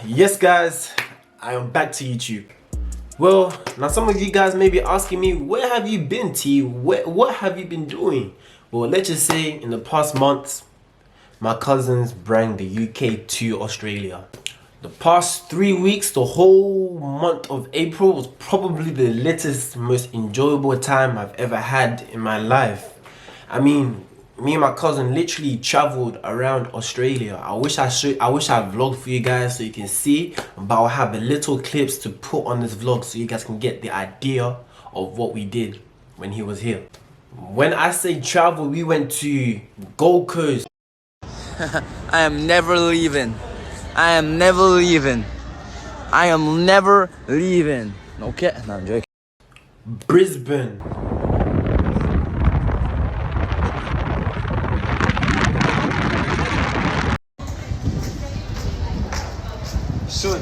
Yes guys, I am back to YouTube. Well, now some of you guys may be asking me, where have you been, T? What have you been doing? Well, let's just say in the past months, my cousins brought the UK to Australia. The past 3 weeks, the whole month of April was probably the latest, most enjoyable time I've ever had in my life. I mean, me and my cousin literally traveled around Australia. I wish I vlogged for you guys so you can see, but I'll have a little clips to put on this vlog so you guys can get the idea of what we did when he was here. When I say travel, we went to Gold Coast. I am never leaving. I am never leaving. I am never leaving. Okay, no, I'm joking. Brisbane. Son.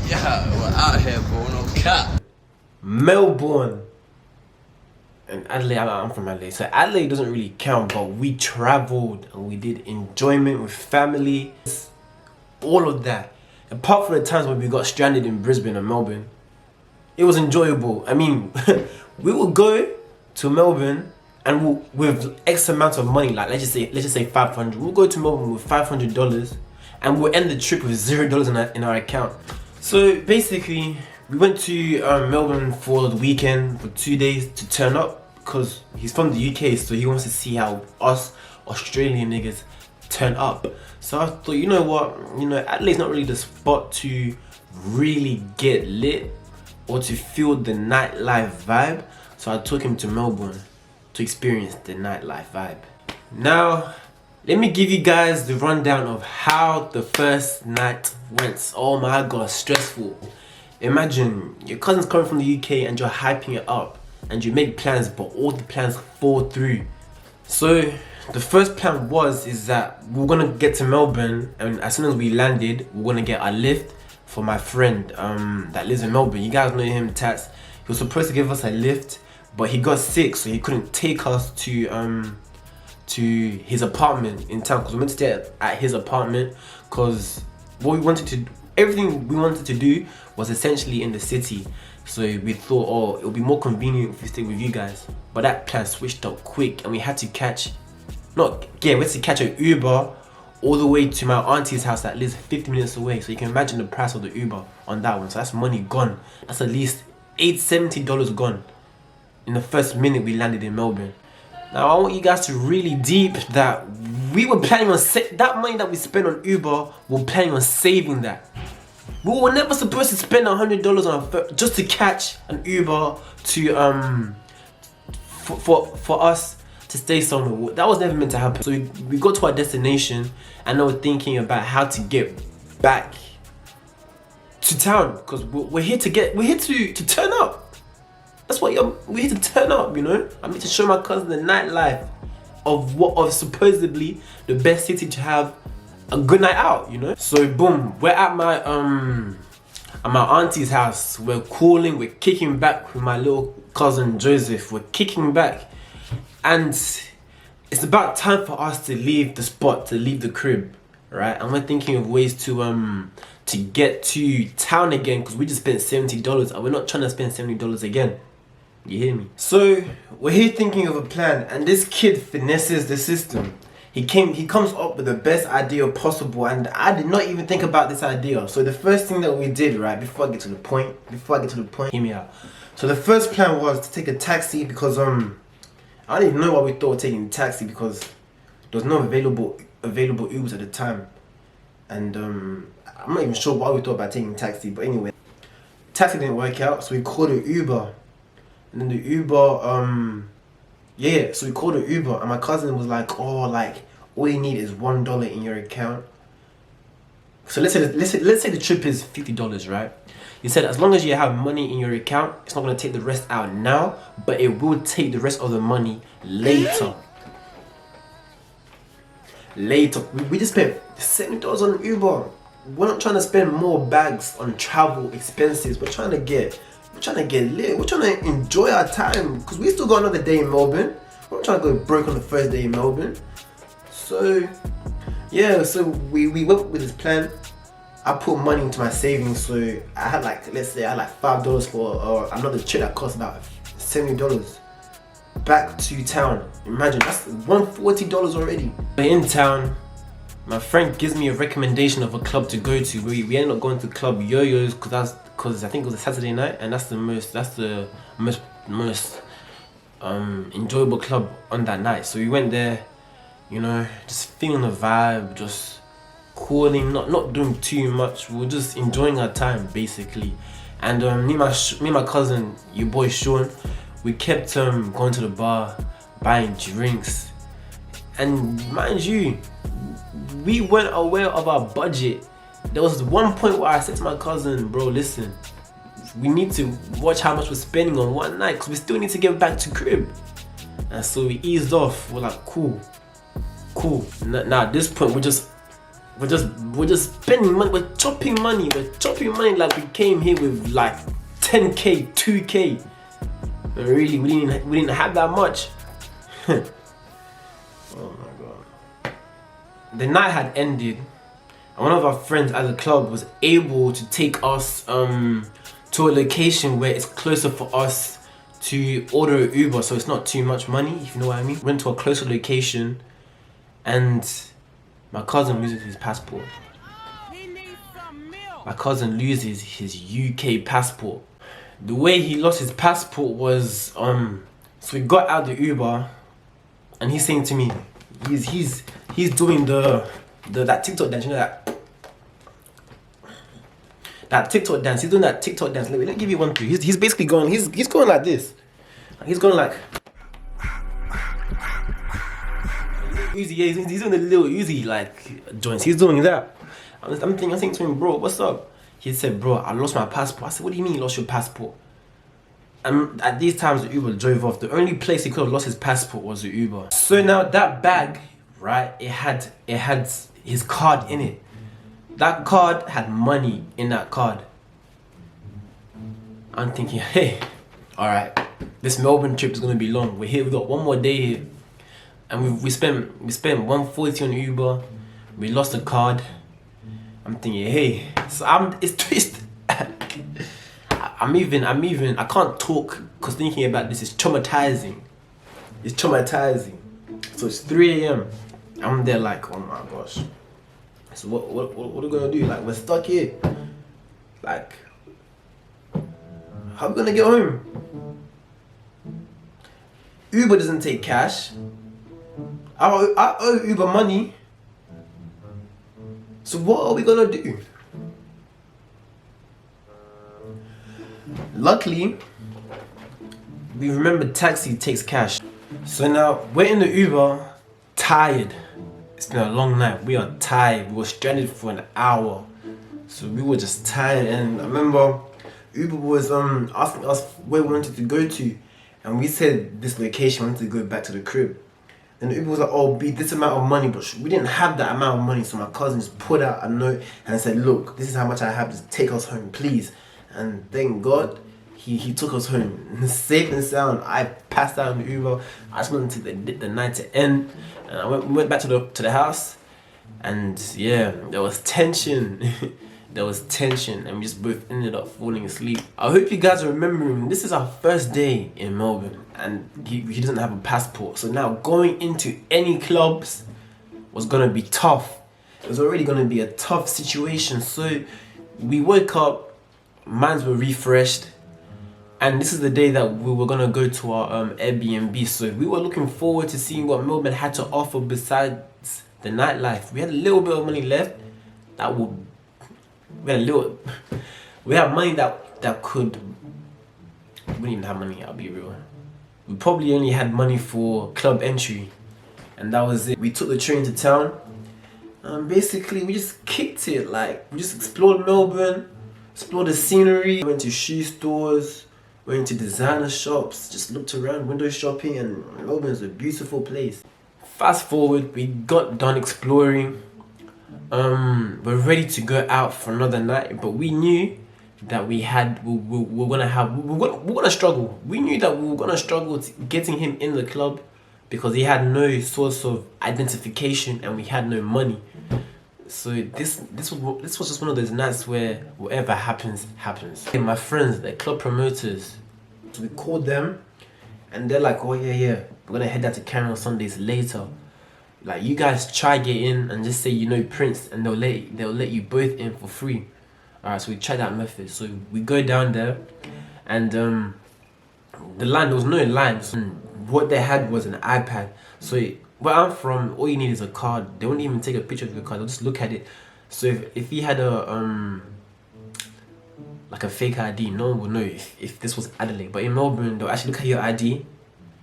Yeah, we're out here, bro. No cap. Melbourne. And Adelaide, I'm from Adelaide, so Adelaide doesn't really count, but we traveled and we did enjoyment with family, all of that. Apart from the times when we got stranded in Brisbane and Melbourne, it was enjoyable. I mean, we would go to Melbourne and with X amount of money, like let's just say 500. We'll go to Melbourne with $500 and we'll end the trip with $0 in our account. So basically, we went to Melbourne for the weekend for 2 days to turn up because he's from the UK, so he wants to see how us Australian niggas turn up. So I thought, you know what, Adelaide's not really the spot to really get lit or to feel the nightlife vibe. So I took him to Melbourne to experience the nightlife vibe. Now, let me give you guys the rundown of how the first night went. Oh my god, stressful. Imagine your cousin's coming from the UK and you're hyping it up and you make plans, but all the plans fall through. So the first plan is that we're gonna get to Melbourne, and as soon as we landed, we're gonna get a lift for my friend that lives in Melbourne. You guys know him, Tats. He was supposed to give us a lift, but he got sick, so he couldn't take us to his apartment in town, because we meant to stay at his apartment because everything we wanted to do was essentially in the city. So we thought, oh, it would be more convenient if we stayed with you guys. But that plan switched up quick and we had to catch an Uber all the way to my auntie's house that lives 50 minutes away. So you can imagine the price of the Uber on that one. So that's money gone. That's at least $70 gone in the first minute we landed in Melbourne. Now I want you guys to really deep that we were planning on that money that we spent on Uber, we're planning on saving that. We were never supposed to spend $100 on just to catch an Uber to for us to stay somewhere. That was never meant to happen. So we got to our destination and now we're thinking about how to get back to town, because we're here to turn up. That's what we're here to turn up, I'm here to show my cousin the nightlife of supposedly the best city to have a good night out, So boom, we're at my auntie's house. We're cooling, we're kicking back with my little cousin Joseph. We're kicking back, and it's about time for us to leave the spot, to leave the crib, right? And we're thinking of ways to get to town again, because we just spent $70 and we're not trying to spend $70 again. You hear me? So we're here thinking of a plan, and this kid finesses the system. He comes up with the best idea possible, and I did not even think about this idea. So the first thing that we did, right, before I get to the point, hear me out. So the first plan was to take a taxi, because I don't even know why we thought of taking a taxi, because there was no available Ubers at the time, and I'm not even sure why we thought about taking a taxi. But anyway, taxi didn't work out, so we called an Uber. And then the Uber, so we called an Uber, and my cousin was like, oh, like, all you need is $1 in your account. So let's say the trip is $50, right? He said, as long as you have money in your account, it's not gonna take the rest out now, but it will take the rest of the money later. We just spent $70 on Uber. We're not trying to spend more bags on travel expenses. We're trying to get lit. We're trying to enjoy our time, because we still got another day in Melbourne. We're not trying to go broke on the first day in Melbourne. So yeah, so we went with this plan. I put money into my savings, so I had like, let's say I had like $5 for another trip that cost about $70 back to town. Imagine, that's $140 already. In town, my friend gives me a recommendation of a club to go to. We ended up going to Club Yo-Yo's because I think it was a Saturday night, and that's the most enjoyable club on that night. So we went there, you know, just feeling the vibe, just cooling, not doing too much. We were just enjoying our time basically. And me and my cousin, your boy Sean, we kept going to the bar, buying drinks, and mind you, we weren't aware of our budget. There was one point where I said to my cousin, bro, listen, we need to watch how much we're spending on one night because we still need to get back to crib. And so we eased off. We're like, cool. Now at this point, we're just spending money. We're chopping money like we came here with like 10k, 2k. But really, we didn't have that much. Oh my god. The night had ended, and one of our friends at the club was able to take us to a location where it's closer for us to order an Uber, so it's not too much money, if you know what I mean. Went to a closer location, and my cousin loses his passport. My cousin loses his UK passport. The way he lost his passport was so we got out the Uber, and he's saying to me, he's doing that TikTok dance, you know that TikTok dance. He's doing that TikTok dance. Let me give you one too. He's basically going. He's going like this. He's going like. Uzi, yeah, he's doing the little Uzi like joints. He's doing that. I'm saying to him, bro, what's up? He said, bro, I lost my passport. I said, what do you mean you lost your passport? And at these times, the Uber drove off. The only place he could have lost his passport was the Uber. So now that bag, right? It had his card in it. That card had money in that card. I'm thinking, hey, all right, this Melbourne trip is gonna be long. We're here. We got one more day here, and we spent $140 on Uber. We lost the card. I'm thinking, hey, so it's twisted. I'm even. I can't talk because thinking about this is traumatizing. It's traumatizing. So it's 3 a.m. I'm there like, oh my gosh. So what are we gonna do? Like, we're stuck here. Like, how are we gonna get home? Uber doesn't take cash. I owe Uber money. So what are we gonna do? Luckily, we remember taxi takes cash. So now we're in the Uber, tired. It's been a long night. We are tired. We were stranded for an hour. So we were just tired, and I remember Uber was asking us where we wanted to go to, and we said this location, we wanted to go back to the crib. And the Uber was like, oh, be this amount of money, but we didn't have that amount of money, so my cousin just put out a note and said, look, this is how much I have, just take us home, please. And thank God, he took us home, safe and sound. I passed out in the Uber. I just wanted the night to end, and we went back to the house, and yeah, there was tension. There was tension, and we just both ended up falling asleep. I hope you guys are remembering, this is our first day in Melbourne, and he doesn't have a passport. So now going into any clubs was gonna be tough. It was already gonna be a tough situation. So we woke up, minds were refreshed, and this is the day that we were gonna go to our Airbnb. So we were looking forward to seeing what Melbourne had to offer besides the nightlife. We had a little bit of money left. We had money that could. We didn't even have money, I'll be real. We probably only had money for club entry, and that was it. We took the train to town, and basically we just kicked it. Like, we just explored Melbourne, explored the scenery, went to shoe stores, went to designer shops, just looked around, window shopping, and Melbourne's a beautiful place. Fast forward, we got done exploring. We're ready to go out for another night, but we knew that we're gonna struggle. We knew that we were gonna struggle getting him in the club because he had no source of identification and we had no money. So this was just one of those nights where whatever happens, happens. And my friends, the club promoters, so we called them and they're like, oh yeah, we're gonna head out to Karen on Sundays later. Like, you guys try get in and just say you know Prince and they'll let you both in for free. Alright, so we tried that method. So we go down there and the line, there was no lines. What they had was an iPad. So where I'm from, all you need is a card. They won't even take a picture of your card, they'll just look at it. So if he had a like a fake ID, no one will know if this was Adelaide. But in Melbourne, they'll actually look at your ID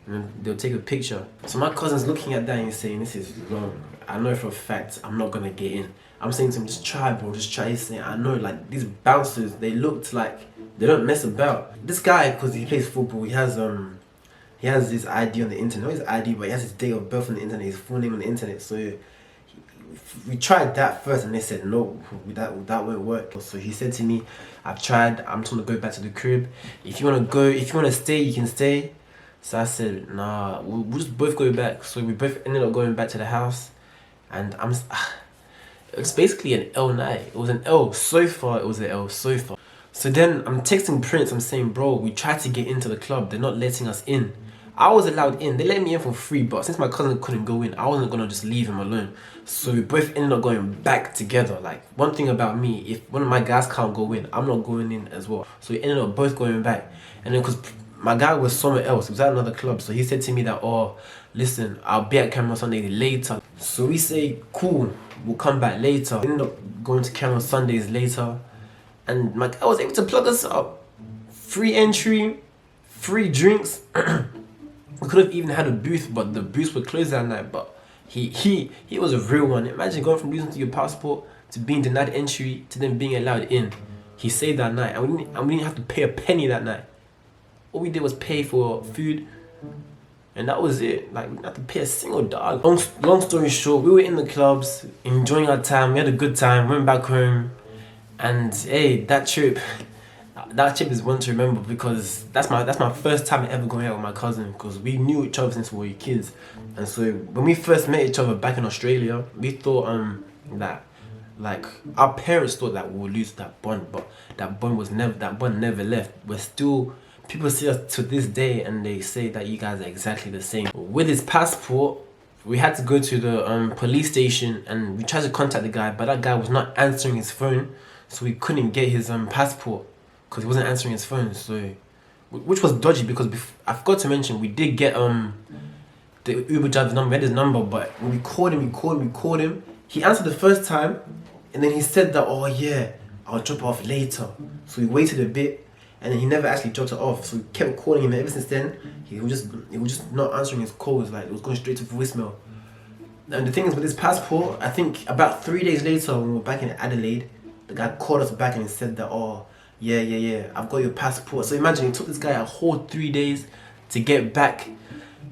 and they'll take a picture. So my cousin's looking at that and he's saying, this is wrong. I know for a fact I'm not gonna get in. I'm saying to him, just try, bro, just try. He's saying, I know, like, these bouncers, they looked like they don't mess about. This guy, because he plays football, he has his ID on the internet. Not his ID, but he has his date of birth on the internet, his full name on the internet. So we tried that first and they said no, that won't work. So he said to me, I've tried, I'm just gonna go back to the crib. If you wanna stay, you can stay. So I said, nah, we'll just both go back. So we both ended up going back to the house, and it's basically an L night. It was an L so far, it was an L so far. So then I'm texting Prince, I'm saying, bro, we tried to get into the club, they're not letting us in. I was allowed in, they let me in for free, but since my cousin couldn't go in, I wasn't gonna just leave him alone. So we both ended up going back together. Like, one thing about me, if one of my guys can't go in, I'm not going in as well. So we ended up both going back. And then, because my guy was somewhere else, he was at another club, so he said to me that, oh, listen, I'll be at Cameron Sunday later. So we say, cool, we'll come back later. We ended up going to Cameron Sundays later, and my guy was able to plug us up. Free entry, free drinks. We could have even had a booth, but the booths were closed that night. But he was a real one. Imagine going from losing to your passport to being denied entry to then being allowed in. He saved that night, and we didn't have to pay a penny that night. All we did was pay for food, and that was it. Like, we didn't have to pay a single dollar. Long story short, we were in the clubs, enjoying our time. We had a good time, went back home, and hey, that trip is one to remember, because that's my first time ever going out with my cousin, because we knew each other since we were kids. And so when we first met each other back in Australia, we thought that, like, our parents thought that we would lose that bond, but that bond never left. We're still, people see us to this day and they say that you guys are exactly the same. With his passport, we had to go to the police station, and we tried to contact the guy, but that guy was not answering his phone, so we couldn't get his passport because he wasn't answering his phone. So, which was dodgy, because I forgot to mention, we did get the Uber driver's number. We had his number, but when we called him, he answered the first time, and then he said that, oh yeah, I'll drop it off later. So we waited a bit, and then he never actually dropped it off. So we kept calling him, and ever since then, he was just not answering his calls. Like, it was going straight to voicemail. And the thing is, with his passport, I think about 3 days later, when we were back in Adelaide, the guy called us back and said that, oh yeah, I've got your passport. So imagine, it took this guy a whole 3 days to get back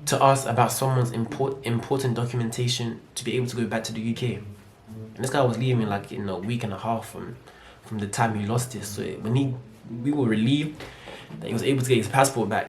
to us about someone's important documentation to be able to go back to the UK. And this guy was leaving like in a week and a half from the time he lost it. So we were relieved that he was able to get his passport back.